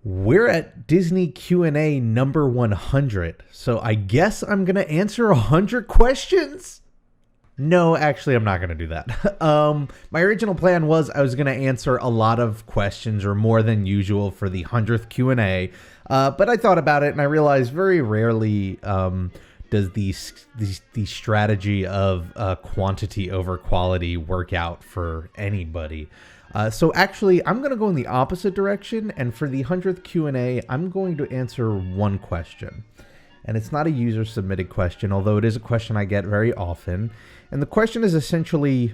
We're at Disney Q&A number 100. So I guess I'm going to answer 100 questions? No, actually, I'm not going to do that. My original plan was I was going to answer a lot of questions or more than usual for the 100th Q&A. But I thought about it and I realized very rarely does the strategy of quantity over quality work out for anybody. So actually, I'm going to go in the opposite direction, and for the 100th Q&A, I'm going to answer one question. And it's not a user-submitted question, although it is a question I get very often. And the question is essentially,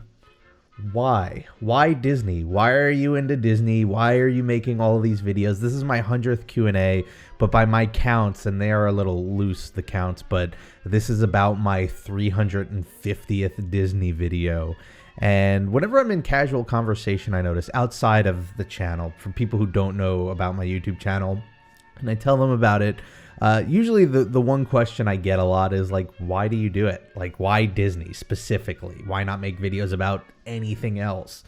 why? Why Disney? Why are you into Disney? Why are you making all of these videos? This is my 100th Q&A, but by my counts, and they are a little loose, the counts, but this is about my 350th Disney video. And whenever I'm in casual conversation, I notice outside of the channel, from people who don't know about my YouTube channel, and I tell them about it, usually the one question I get a lot is like, why do you do it? Like, why Disney specifically? Why not make videos about anything else?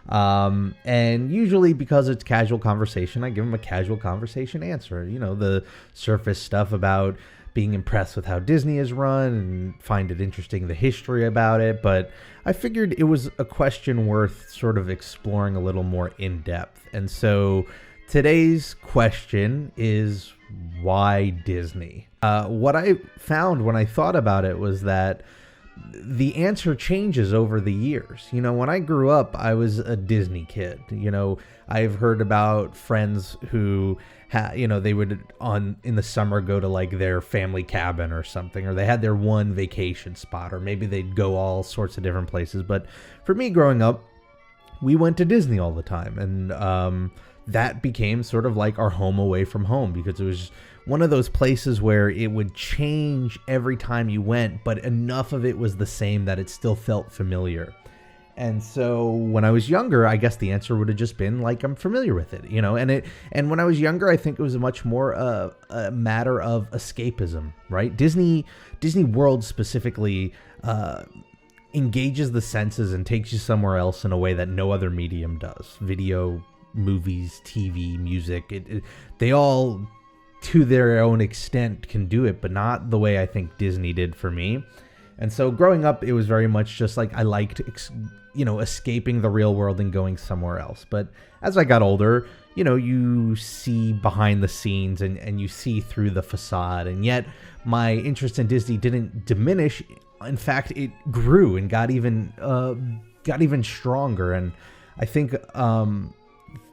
And usually because it's casual conversation, I give them a casual conversation answer. You know, the surface stuff about being impressed with how Disney is run and find it interesting, the history about it. But I figured it was a question worth sort of exploring a little more in depth. And so today's question is, why Disney? What I found when I thought about it was that the answer changes over the years. You know, when I grew up, I was a Disney kid. You know, I've heard about friends who they would in the summer go to like their family cabin or something, or they had their one vacation spot, or maybe they'd go all sorts of different places. But for me growing up, we went to Disney all the time. And that became sort of like our home away from home, because it was one of those places where it would change every time you went, but enough of it was the same that it still felt familiar. And so when I was younger, I guess the answer would have just been like, I'm familiar with it, you know. And when I was younger, I think it was a much more a matter of escapism, right? Disney World specifically engages the senses and takes you somewhere else in a way that no other medium does. Video, movies, TV, music, they all to their own extent can do it, but not the way I think Disney did for me. And so growing up, it was very much just like I liked escaping the real world and going somewhere else. But as I got older, you know, you see behind the scenes and you see through the facade, and yet my interest in Disney didn't diminish. In fact, it grew and got even stronger. And I think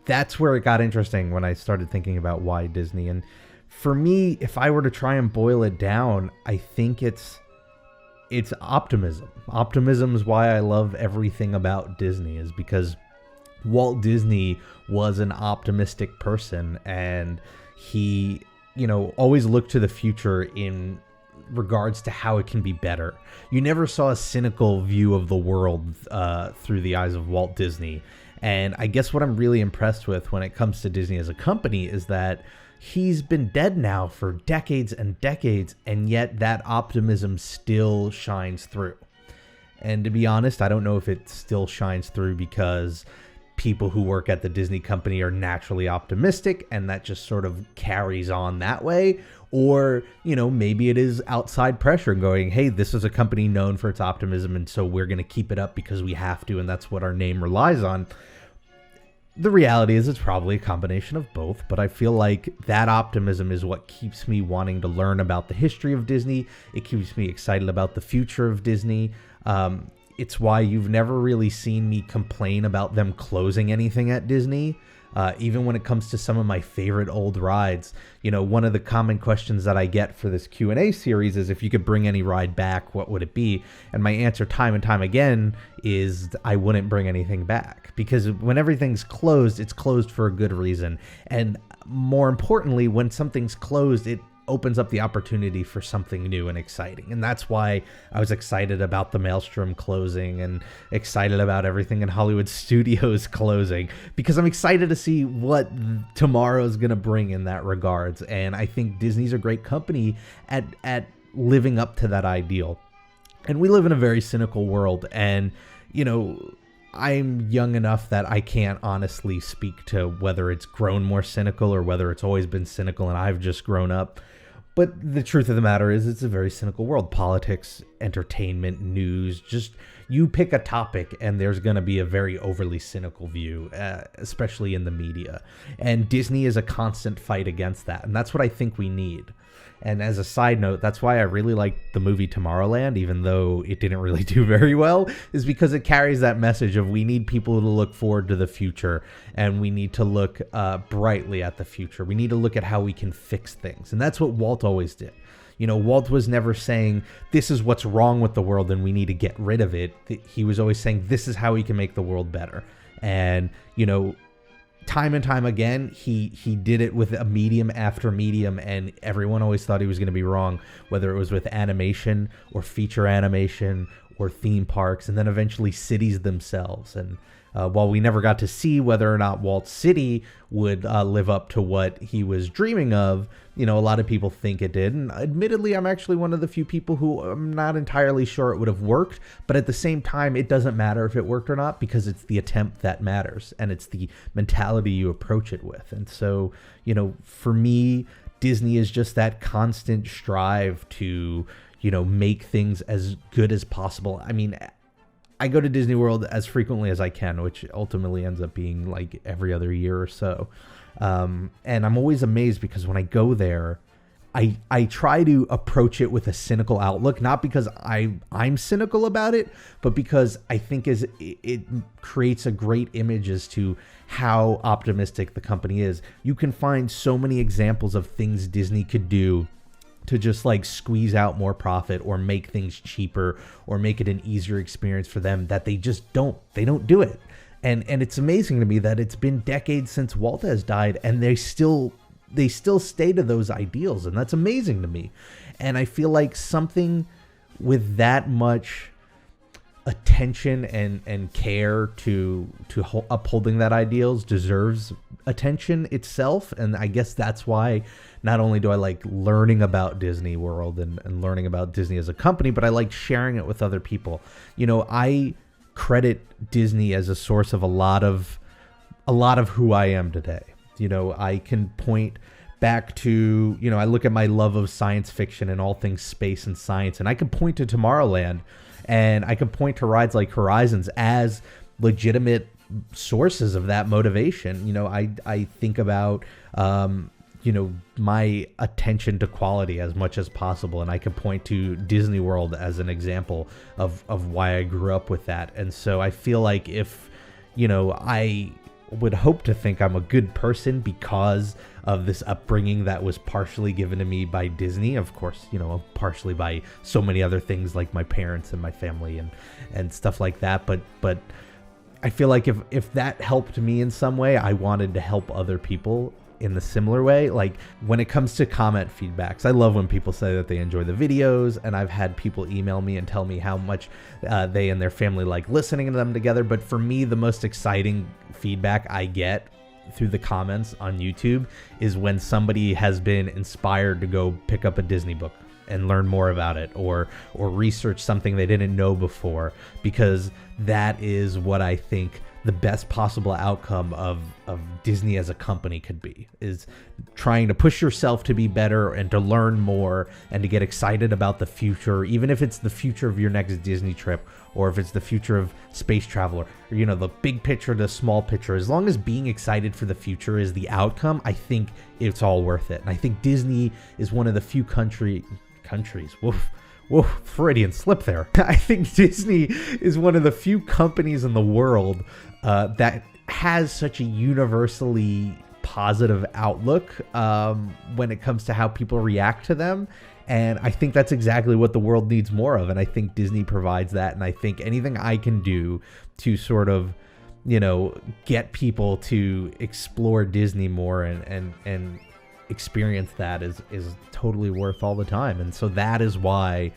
that's where it got interesting when I started thinking about why Disney. And for me, if I were to try and boil it down, I think it's optimism. Optimism is why I love everything about Disney, is because Walt Disney was an optimistic person, and he, always looked to the future in regards to how it can be better. You never saw a cynical view of the world through the eyes of Walt Disney. And I guess what I'm really impressed with when it comes to Disney as a company is that he's been dead now for decades and decades, and yet that optimism still shines through. And to be honest, I don't know if it still shines through because people who work at the Disney company are naturally optimistic and that just sort of carries on that way. Or, maybe it is outside pressure going, hey, this is a company known for its optimism, and so we're going to keep it up because we have to, and that's what our name relies on. The reality is it's probably a combination of both, but I feel like that optimism is what keeps me wanting to learn about the history of Disney. It keeps me excited about the future of Disney. It's why you've never really seen me complain about them closing anything at Disney. Even when it comes to some of my favorite old rides, one of the common questions that I get for this Q&A series is, if you could bring any ride back, what would it be? And my answer time and time again is I wouldn't bring anything back, because when everything's closed, it's closed for a good reason. And more importantly, when something's closed, it opens up the opportunity for something new and exciting. And that's why I was excited about the Maelstrom closing and excited about everything in Hollywood Studios closing, because I'm excited to see what tomorrow's going to bring in that regards. And I think Disney's a great company at living up to that ideal. And we live in a very cynical world, and I'm young enough that I can't honestly speak to whether it's grown more cynical or whether it's always been cynical and I've just grown up. But the truth of the matter is it's a very cynical world. Politics, entertainment, news, just you pick a topic and there's going to be a very overly cynical view, especially in the media. And Disney is a constant fight against that. And that's what I think we need. And as a side note, that's why I really like the movie Tomorrowland, even though it didn't really do very well, is because it carries that message of we need people to look forward to the future and we need to look brightly at the future. We need to look at how we can fix things. And that's what Walt always did. You know, Walt was never saying this is what's wrong with the world and we need to get rid of it. He was always saying this is how we can make the world better. And, you know, time and time again, he did it with a medium after medium, and everyone always thought he was going to be wrong, whether it was with animation or feature animation or theme parks, and then eventually cities themselves. And while we never got to see whether or not Walt's city would live up to what he was dreaming of, you know, a lot of people think it did. And admittedly, I'm actually one of the few people who I'm not entirely sure it would have worked. But at the same time, it doesn't matter if it worked or not, because it's the attempt that matters. And it's the mentality you approach it with. And so, you know, for me, Disney is just that constant strive to, you know, make things as good as possible. I mean, I go to Disney World as frequently as I can, which ultimately ends up being like every other year or so. And I'm always amazed because when I go there, I try to approach it with a cynical outlook, not because I'm cynical about it, but because I think it creates a great image as to how optimistic the company is. You can find so many examples of things Disney could do to just like squeeze out more profit or make things cheaper or make it an easier experience for them, that they just don't do it. And it's amazing to me that it's been decades since Walt has died and they still stay to those ideals. And that's amazing to me. And I feel like something with that much attention and care to upholding that ideals deserves attention itself. And I guess that's why not only do I like learning about Disney World and learning about Disney as a company, but I like sharing it with other people. You know, I credit Disney as a source of a lot of who I am today. You know, I can point back to, you know, I look at my love of science fiction and all things space and science, and I can point to Tomorrowland and I can point to rides like Horizons as legitimate sources of that motivation. You know, I think about, you know, my attention to quality as much as possible. And I can point to Disney World as an example of why I grew up with that. And so I feel like if, you know, I would hope to think I'm a good person because of this upbringing that was partially given to me by Disney. Of course, you know, partially by so many other things like my parents and my family and stuff like that. But I feel like if that helped me in some way, I wanted to help other people in the similar way. Like when it comes to comment feedbacks, I love when people say that they enjoy the videos, and I've had people email me and tell me how much they and their family like listening to them together. But for me, the most exciting feedback I get through the comments on YouTube is when somebody has been inspired to go pick up a Disney book and learn more about it, or research something they didn't know before, because that is what I think the best possible outcome of Disney as a company could be, is trying to push yourself to be better and to learn more and to get excited about the future, even if it's the future of your next Disney trip, or if it's the future of space travel, or, you know, the big picture, the small picture. As long as being excited for the future is the outcome, I think it's all worth it. And I think Disney is one of the few countries, whoa, Freudian slip there. I think Disney is one of the few companies in the world that has such a universally positive outlook when it comes to how people react to them. And I think that's exactly what the world needs more of. And I think Disney provides that. And I think anything I can do to sort of, you know, get people to explore Disney more and experience that is totally worth all the time. And so that is why,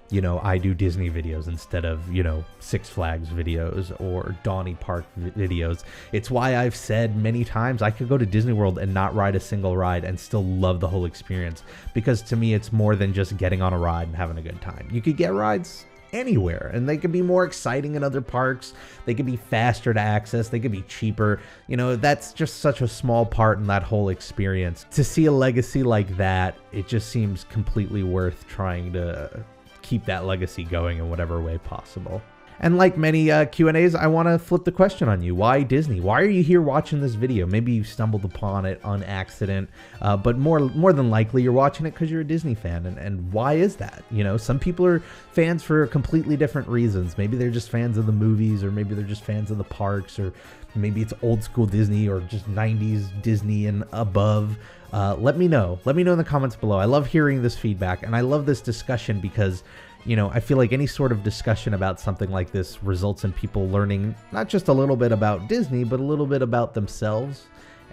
you know, I do Disney videos instead of, you know, Six Flags videos or Donny Park videos. It's why I've said many times I could go to Disney World and not ride a single ride and still love the whole experience, because to me it's more than just getting on a ride and having a good time. You could get rides anywhere, and they could be more exciting in other parks. They could be faster to access. They could be cheaper. You know, that's just such a small part in that whole experience. To see a legacy like that, it just seems completely worth trying to keep that legacy going in whatever way possible. And like many Q&As, I want to flip the question on you. Why Disney? Why are you here watching this video? Maybe you stumbled upon it on accident, but more than likely you're watching it because you're a Disney fan. And why is that? You know, some people are fans for completely different reasons. Maybe they're just fans of the movies, or maybe they're just fans of the parks, or maybe it's old school Disney or just 90s Disney and above. Let me know. Let me know in the comments below. I love hearing this feedback, and I love this discussion because, you know, I feel like any sort of discussion about something like this results in people learning not just a little bit about Disney, but a little bit about themselves.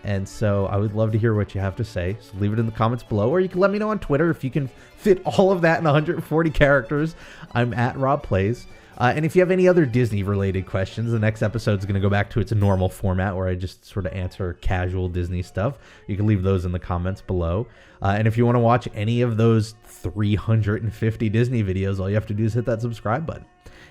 And so I would love to hear what you have to say. So leave it in the comments below, or you can let me know on Twitter if you can fit all of that in 140 characters. I'm at Rob Plays. And if you have any other Disney related questions, the next episode is going to go back to its normal format where I just sort of answer casual Disney stuff. You can leave those in the comments below. And if you want to watch any of those 350 Disney videos, all you have to do is hit that subscribe button.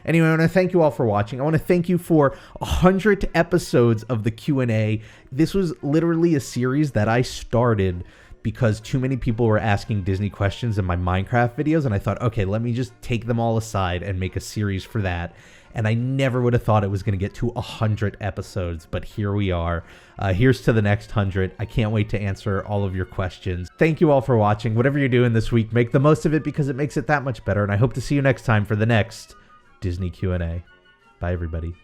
Anyway, I want to thank you all for watching. I want to thank you for 100 episodes of the Q&A. This was literally a series that I started because too many people were asking Disney questions in my Minecraft videos, and I thought, okay, let me just take them all aside and make a series for that. And I never would have thought it was going to get to 100 episodes, but here we are. Here's to the next 100. I can't wait to answer all of your questions. Thank you all for watching. Whatever you're doing this week, make the most of it because it makes it that much better, and I hope to see you next time for the next Disney Q&A. Bye, everybody.